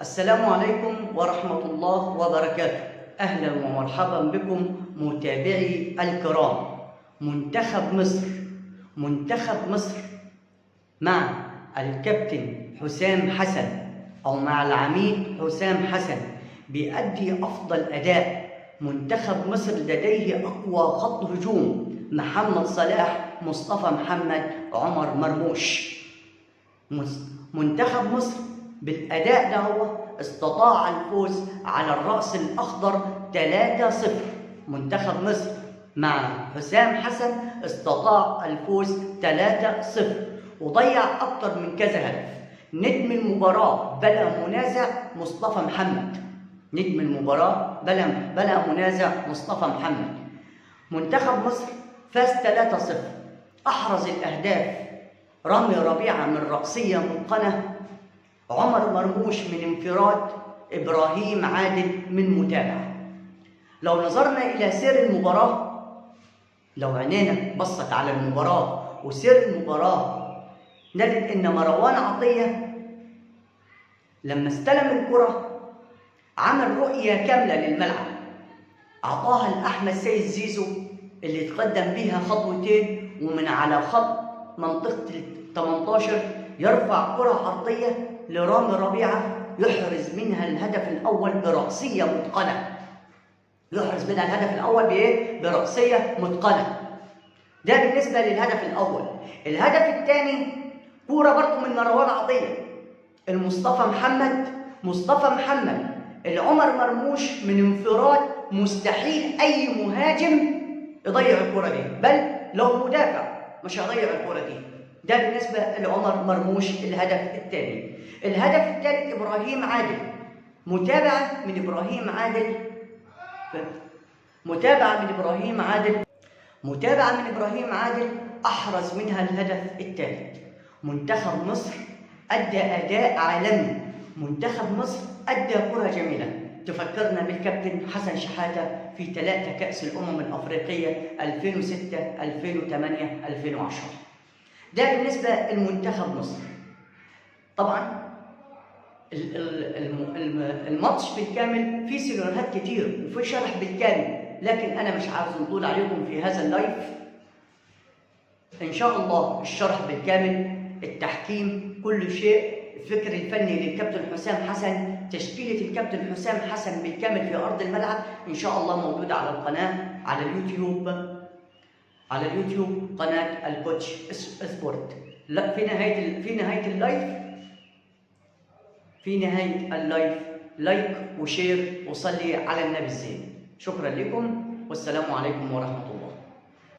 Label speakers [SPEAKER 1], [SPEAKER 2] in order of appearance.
[SPEAKER 1] السلام عليكم ورحمة الله وبركاته. أهلا ومرحبا بكم متابعي الكرام. منتخب مصر مع الكابتن حسام حسن أو مع العميد حسام حسن بيؤدي أفضل أداء. منتخب مصر لديه أقوى خط هجوم: محمد صلاح، مصطفى محمد، عمر مرموش. منتخب مصر بالأداء ده هو استطاع الفوز على الرأس الأخضر 3-0. منتخب مصر مع حسام حسن استطاع الفوز 3-0 وضيع أكتر من كذا هدف. نجم المباراة بلا منازع مصطفى محمد. نجم المباراة بلا منازع مصطفى محمد. منتخب مصر فاز 3-0. أحرز الأهداف رامي ربيعة من رأسية متقنة، عمر مرموش من انفراد، إبراهيم عادل من متابعة. لو نظرنا إلى سير المباراة، لو عينينا بصت على المباراة وسير المباراة، نجد إن مروان عطية لما استلم الكرة عمل رؤية كاملة للملعب، أعطاها لأحمد سيد زيزو اللي تقدم بيها خطوتين، ومن على خط منطقة 18 يرفع كرة عرضية لرامي ربيعة يحرز منها الهدف الأول برأسية متقنة. يحرز منها الهدف الأول بإيه؟ برأسية متقنة. ده بالنسبة للهدف الأول. الهدف الثاني كورة برضه من مروان عطية مصطفى محمد العمر مرموش من انفراد. مستحيل أي مهاجم يضيع الكرة دي، بل لو مدافع مش هيضيع الكرة دي. ده بالنسبة لعمر مرموش الهدف الثاني. الهدف الثالث إبراهيم عادل، متابعة من إبراهيم عادل أحرز منها الهدف الثالث. منتخب مصر أدى أداء عالمي. منتخب مصر أدى كرة جميلة تفكرنا بالكابتن حسن شحاتة في 3 كأس الأمم الأفريقية 2006 2008 2010. ده بالنسبة لمنتخب مصر. طبعا الماتش بالكامل فيه سيناريوهات كتير وفيه شرح بالكامل، لكن أنا مش عاوز نطول عليكم في هذا اللايف. إن شاء الله الشرح بالكامل، التحكيم، كل شيء، الفكر الفني للكابتن حسام حسن، تشكيلة الكابتن حسام حسن بالكامل في أرض الملعب، إن شاء الله موجودة على القناة على اليوتيوب قناة الكوتش سبورت. لا، في نهاية اللايف لايك وشير وصلي على النبي الزين. شكرا لكم والسلام عليكم ورحمة الله.